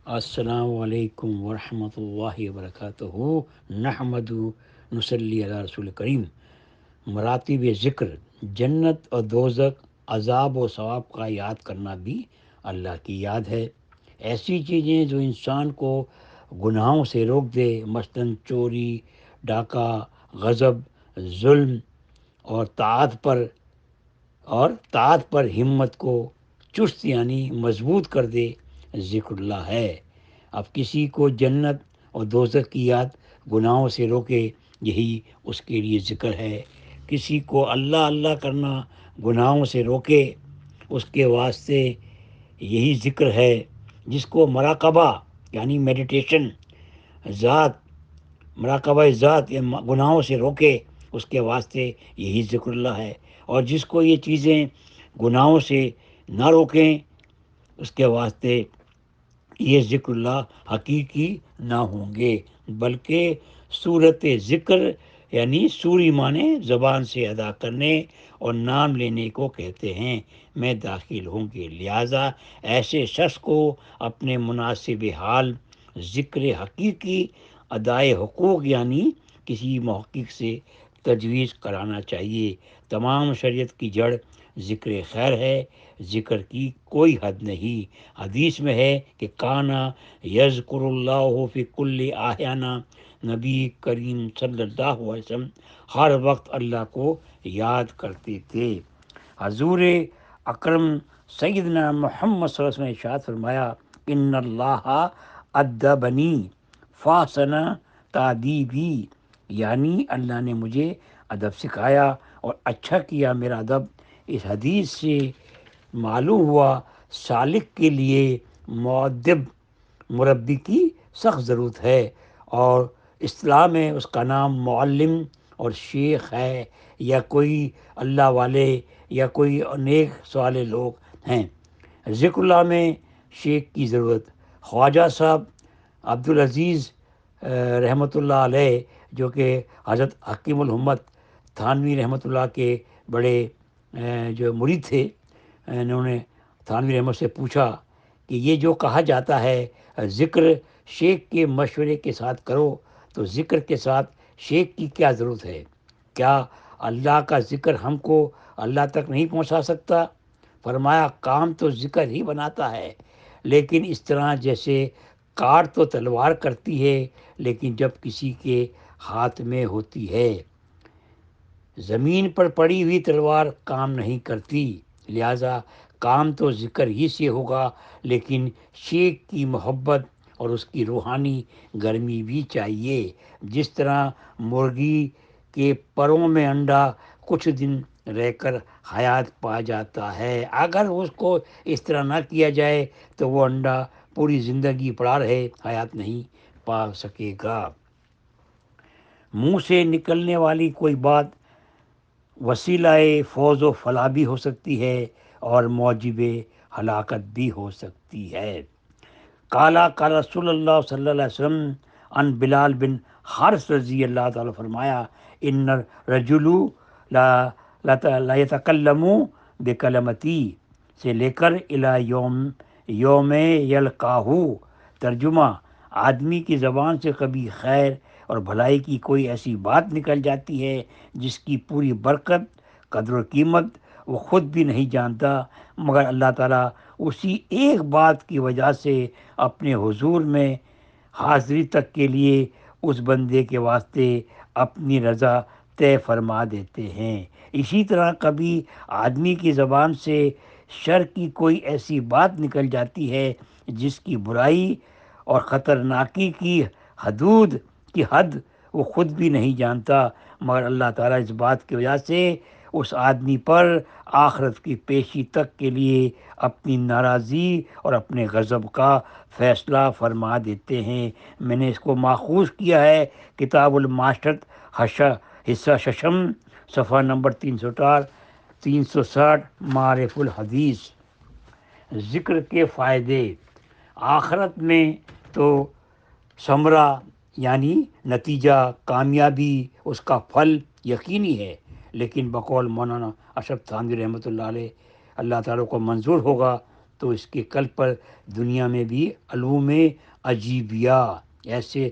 السلام علیکم ورحمۃ اللہ وبرکاتہ۔ نحمد نصلی علی رسول کریم۔ مراتب ذکر، جنت اور دوزخ، عذاب و ثواب کا یاد کرنا بھی اللہ کی یاد ہے۔ ایسی چیزیں جو انسان کو گناہوں سے روک دے، مثلاً چوری، ڈاکہ، غضب، ظلم اور طاعت پر ہمت کو چست یعنی مضبوط کر دے، ذکر اللہ ہے۔ اب کسی کو جنت اور دوزخ کی یاد گناہوں سے روکے، یہی اس کے لیے ذکر ہے۔ کسی کو اللہ اللہ کرنا گناہوں سے روکے، اس کے واسطے یہی ذکر ہے۔ جس کو مراقبہ یعنی میڈیٹیشن مراقبہ ذات یا گناہوں سے روکے، اس کے واسطے یہی ذکر اللہ ہے۔ اور جس کو یہ چیزیں گناہوں سے نہ روکیں، اس کے واسطے یہ ذکر اللہ حقیقی نہ ہوں گے، بلکہ صورت ذکر یعنی سوری معنی زبان سے ادا کرنے اور نام لینے کو کہتے ہیں، میں داخل ہوں گے۔ لہٰذا ایسے شخص کو اپنے مناسب حال ذکر حقیقی ادائے حقوق یعنی کسی محقق سے تجویز کرانا چاہیے۔ تمام شریعت کی جڑ ذکر خیر ہے، ذکر کی کوئی حد نہیں۔ حدیث میں ہے کہ کانا یذکر اللہ فی کل احیانا، نبی کریم صلی اللہ علیہ وسلم ہر وقت اللہ کو یاد کرتے تھے۔ حضور اکرم سیدنا محمد صلی اللہ علیہ وسلم نے ارشاد فرمایا، ان اللہ ادبنی فاحسن تادیبی، یعنی اللہ نے مجھے ادب سکھایا اور اچھا کیا میرا ادب۔ اس حدیث سے معلوم ہوا سالک کے لیے مؤدب مربی کی سخت ضرورت ہے، اور اصطلاح میں اس کا نام معلم اور شیخ ہے، یا کوئی اللہ والے یا کوئی نیک صالح لوگ ہیں۔ ذکر اللہ میں شیخ کی ضرورت۔ خواجہ صاحب عبدالعزیز رحمۃ اللہ علیہ، جو کہ حضرت حکیم الامت تھانوی رحمۃ اللہ کے بڑے جو مرید تھے، انہوں نے تھانوی رحمت سے پوچھا کہ یہ جو کہا جاتا ہے ذکر شیخ کے مشورے کے ساتھ کرو، تو ذکر کے ساتھ شیخ کی کیا ضرورت ہے؟ کیا اللہ کا ذکر ہم کو اللہ تک نہیں پہنچا سکتا؟ فرمایا، کام تو ذکر ہی بناتا ہے، لیکن اس طرح جیسے کاٹ تو تلوار کرتی ہے، لیکن جب کسی کے ہاتھ میں ہوتی ہے۔ زمین پر پڑی ہوئی تلوار کام نہیں کرتی، لہٰذا کام تو ذکر ہی سے ہوگا، لیکن شیخ کی محبت اور اس کی روحانی گرمی بھی چاہیے۔ جس طرح مرغی کے پروں میں انڈا کچھ دن رہ کر حیات پا جاتا ہے، اگر اس کو اس طرح نہ کیا جائے تو وہ انڈا پوری زندگی پڑا رہے، حیات نہیں پا سکے گا۔ منہ سے نکلنے والی کوئی بات وسیلہ فوز و فلاح بھی ہو سکتی ہے اور موجب ہلاکت بھی ہو سکتی ہے۔ قال رسول اللہ صلی اللہ علیہ وسلم عن بلال بن حارث رضی اللہ تعالیٰ، فرمایا، ان الرجل لا یتکلم بکلمتی سے لے کر الی یوم یلقاہ، ترجمہ، آدمی کی زبان سے کبھی خیر اور بھلائی کی کوئی ایسی بات نکل جاتی ہے جس کی پوری برکت، قدر و قیمت وہ خود بھی نہیں جانتا، مگر اللہ تعالیٰ اسی ایک بات کی وجہ سے اپنے حضور میں حاضری تک کے لیے اس بندے کے واسطے اپنی رضا طے فرما دیتے ہیں۔ اسی طرح کبھی آدمی کی زبان سے شر کی کوئی ایسی بات نکل جاتی ہے جس کی برائی اور خطرناکی کی حد وہ خود بھی نہیں جانتا، مگر اللہ تعالیٰ اس بات کی وجہ سے اس آدمی پر آخرت کی پیشی تک کے لیے اپنی ناراضی اور اپنے غضب کا فیصلہ فرما دیتے ہیں۔ میں نے اس کو ماخوذ کیا ہے کتاب المعاشرت حصہ ششم، صفحہ نمبر 360 معارف الحدیث۔ ذکر کے فائدے۔ آخرت میں تو ثمرہ یعنی نتیجہ، کامیابی، اس کا پھل یقینی ہے، لیکن بقول مولانا اشرف تھانوی رحمۃ اللہ علیہ، اللہ تعالیٰ کو منظور ہوگا تو اس کے کل پر دنیا میں بھی علوم عجیبیہ ایسے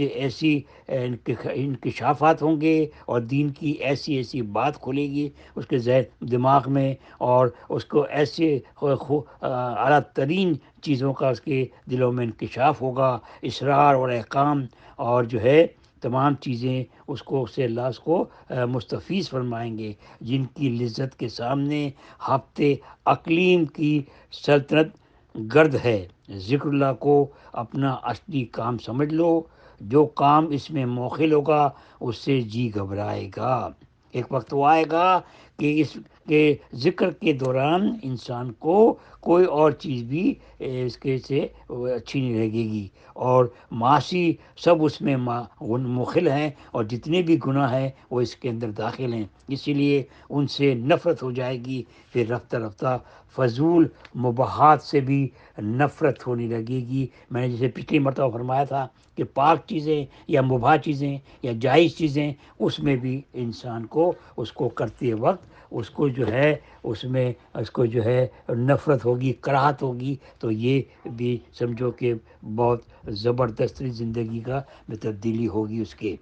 ایسی انکشافات ہوں گے، اور دین کی ایسی بات کھلے گی اس کے ذہن دماغ میں، اور اس کو ایسے اعلیٰ ترین چیزوں کا اس کے دلوں میں انکشاف ہوگا، اسرار اور احکام اور جو ہے تمام چیزیں اس کو سے اللہ اس کو مستفیض فرمائیں گے، جن کی لذت کے سامنے ہفتے اقلیم کی سلطنت گرد ہے۔ ذکر اللہ کو اپنا اصلی کام سمجھ لو، جو کام اس میں موخل ہوگا اس سے جی گھبرائے گا۔ ایک وقت وہ آئے گا کہ اس کے ذکر کے دوران انسان کو کوئی اور چیز بھی اس کے سے اچھی نہیں لگے گی، اور معاشی سب اس میں مخل ہیں، اور جتنے بھی گناہ ہیں وہ اس کے اندر داخل ہیں، اسی لیے ان سے نفرت ہو جائے گی۔ پھر رفتہ رفتہ فضول مباحات سے بھی نفرت ہونے لگے گی۔ میں نے جیسے پچھلی مرتبہ فرمایا تھا کہ پاک چیزیں یا مباح چیزیں یا جائز چیزیں، اس میں بھی انسان کو اس کو کرتے وقت اس کو جو ہے اس میں اس کو جو ہے نفرت ہوگی، کراہت ہوگی، تو یہ بھی سمجھو کہ بہت زبردست زندگی کا تبدیلی ہوگی اس کے۔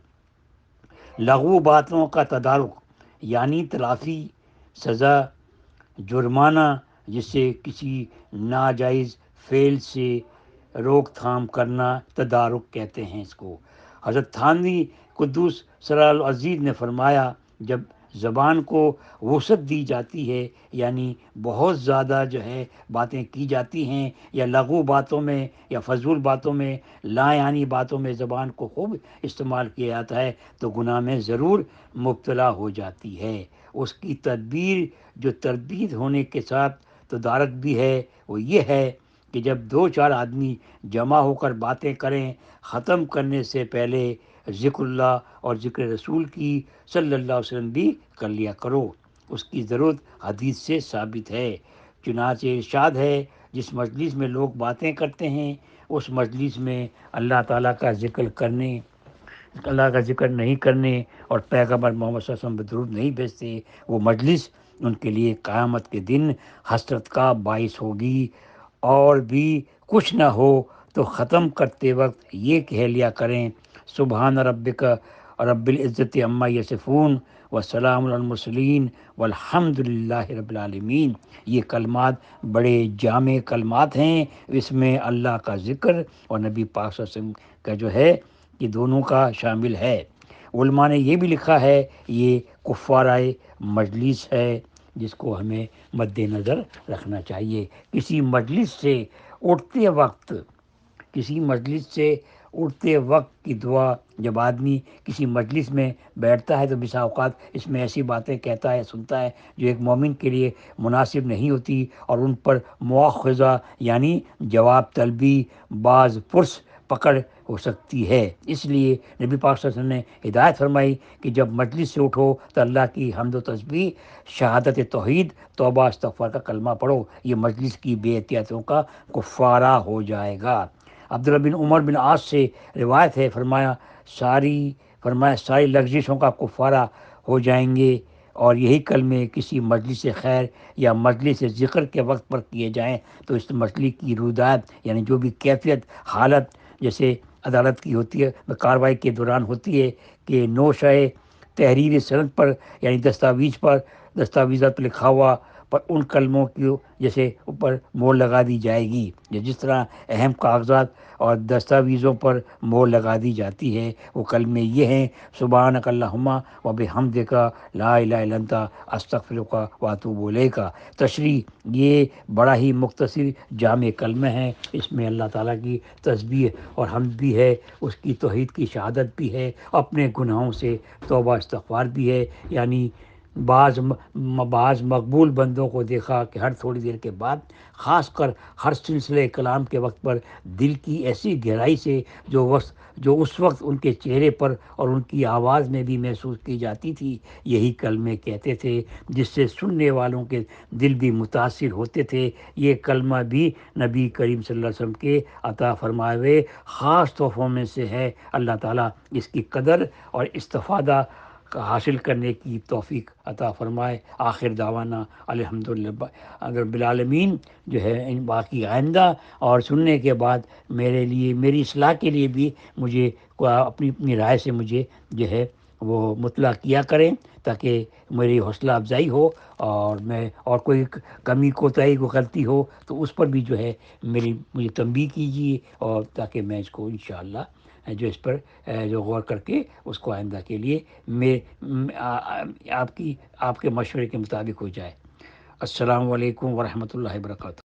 لغو باتوں کا تدارک یعنی تلافی، سزا، جرمانہ، جسے کسی ناجائز فعل سے روک تھام کرنا تدارک کہتے ہیں اس کو۔ حضرت تھانوی قدوس سرہ العزیز نے فرمایا، جب زبان کو وسعت دی جاتی ہے، یعنی بہت زیادہ جو ہے باتیں کی جاتی ہیں، یا لغو باتوں میں یا فضول باتوں میں، لا یعنی باتوں میں زبان کو خوب استعمال کیا جاتا ہے، تو گناہ میں ضرور مبتلا ہو جاتی ہے۔ اس کی تدبیر جو تردید ہونے کے ساتھ تدارک بھی ہے، وہ یہ ہے کہ جب 2-4 آدمی جمع ہو کر باتیں کریں، ختم کرنے سے پہلے ذکر اللہ اور ذکر رسول کی صلی اللہ علیہ وسلم بھی کر لیا کرو۔ اس کی ضرورت حدیث سے ثابت ہے۔ چنانچہ ارشاد ہے، جس مجلس میں لوگ باتیں کرتے ہیں اس مجلس میں اللہ تعالیٰ کا ذکر نہیں کرنے اور پیغمبر محمد صلی اللہ علیہ وسلم پہ درود نہیں بھیجتے، وہ مجلس ان کے لیے قیامت کے دن حسرت کا باعث ہوگی۔ اور بھی کچھ نہ ہو تو ختم کرتے وقت یہ کہہ لیا کریں، سبحان ربک رب العزت عما یصفون وسلام علی المرسلین والحمد للہ رب العالمین۔ یہ کلمات بڑے جامع کلمات ہیں، اس میں اللہ کا ذکر اور نبی پاک صلی اللہ علیہ وسلم کا جو ہے یہ دونوں کا شامل ہے۔ علماء نے یہ بھی لکھا ہے، یہ کفارۂ مجلس ہے جس کو ہمیں مد نظر رکھنا چاہیے۔ کسی مجلس سے اٹھتے وقت کی دعا، جب آدمی کسی مجلس میں بیٹھتا ہے تو بسا اوقات اس میں ایسی باتیں کہتا ہے، سنتا ہے جو ایک مومن کے لیے مناسب نہیں ہوتی، اور ان پر مواخذہ یعنی جواب طلبی بعض پرس پکڑ ہو سکتی ہے۔ اس لیے نبی پاک صلی اللہ علیہ وسلم نے ہدایت فرمائی کہ جب مجلس سے اٹھو تو اللہ کی حمد و تسبیح، شہادت توحید، توبہ استغفار کا کلمہ پڑھو، یہ مجلس کی بے احتیاطیوں کا کفارہ ہو جائے گا۔ عبداللہ بن عمر بن عاص سے روایت ہے، فرمایا ساری لغزشوں کا کفارہ ہو جائیں گے، اور یہی کلمے کسی مجلس خیر یا مجلس ذکر کے وقت پر کیے جائیں تو اس مجلس کی رودات یعنی جو بھی کیفیت، حالت جیسے عدالت کی ہوتی ہے، کارروائی کے دوران ہوتی ہے کہ نوشۂ تحریر سند پر یعنی دستاویزات پر لکھا ہوا پر ان کلموں کی جیسے اوپر مہر لگا دی جائے گی، جس طرح اہم کاغذات اور دستاویزوں پر مہر لگا دی جاتی ہے۔ وہ کلمے یہ ہیں، سبحانک اللہم و بحمدک لا الہ الا انت استغفرک و اتوب الیک۔ تشریح، یہ بڑا ہی مختصر جامع کلمہ ہے، اس میں اللہ تعالیٰ کی تسبیح اور حمد بھی ہے، اس کی توحید کی شہادت بھی ہے، اپنے گناہوں سے توبہ استغفار بھی ہے۔ یعنی بعض مقبول بندوں کو دیکھا کہ ہر تھوڑی دیر کے بعد، خاص کر ہر سلسلے کلام کے وقت پر، دل کی ایسی گہرائی سے جو اس وقت ان کے چہرے پر اور ان کی آواز میں بھی محسوس کی جاتی تھی، یہی کلمے کہتے تھے، جس سے سننے والوں کے دل بھی متاثر ہوتے تھے۔ یہ کلمہ بھی نبی کریم صلی اللہ علیہ وسلم کے عطا فرمائے ہوئے خاص تحفوں میں سے ہے۔ اللہ تعالیٰ اس کی قدر اور استفادہ حاصل کرنے کی توفیق عطا فرمائے۔ آخر دعوانا الحمدللہ رب العالمین جو ہے ان باقی آئندہ اور سننے کے بعد میرے لیے میری اصلاح کے لیے بھی مجھے اپنی رائے سے مجھے جو ہے وہ مطلع کیا کریں، تاکہ میری حوصلہ افزائی ہو، اور میں اور کوئی کمی کوتاہی کو غلطی ہو تو اس پر بھی جو ہے مجھے تنبیہ کیجیے، اور تاکہ میں اس کو انشاءاللہ جو اس پر جو غور کر کے اس کو آئندہ کے لیے میں آپ کے مشورے کے مطابق ہو جائے۔ السلام علیکم ورحمۃ اللہ وبرکاتہ۔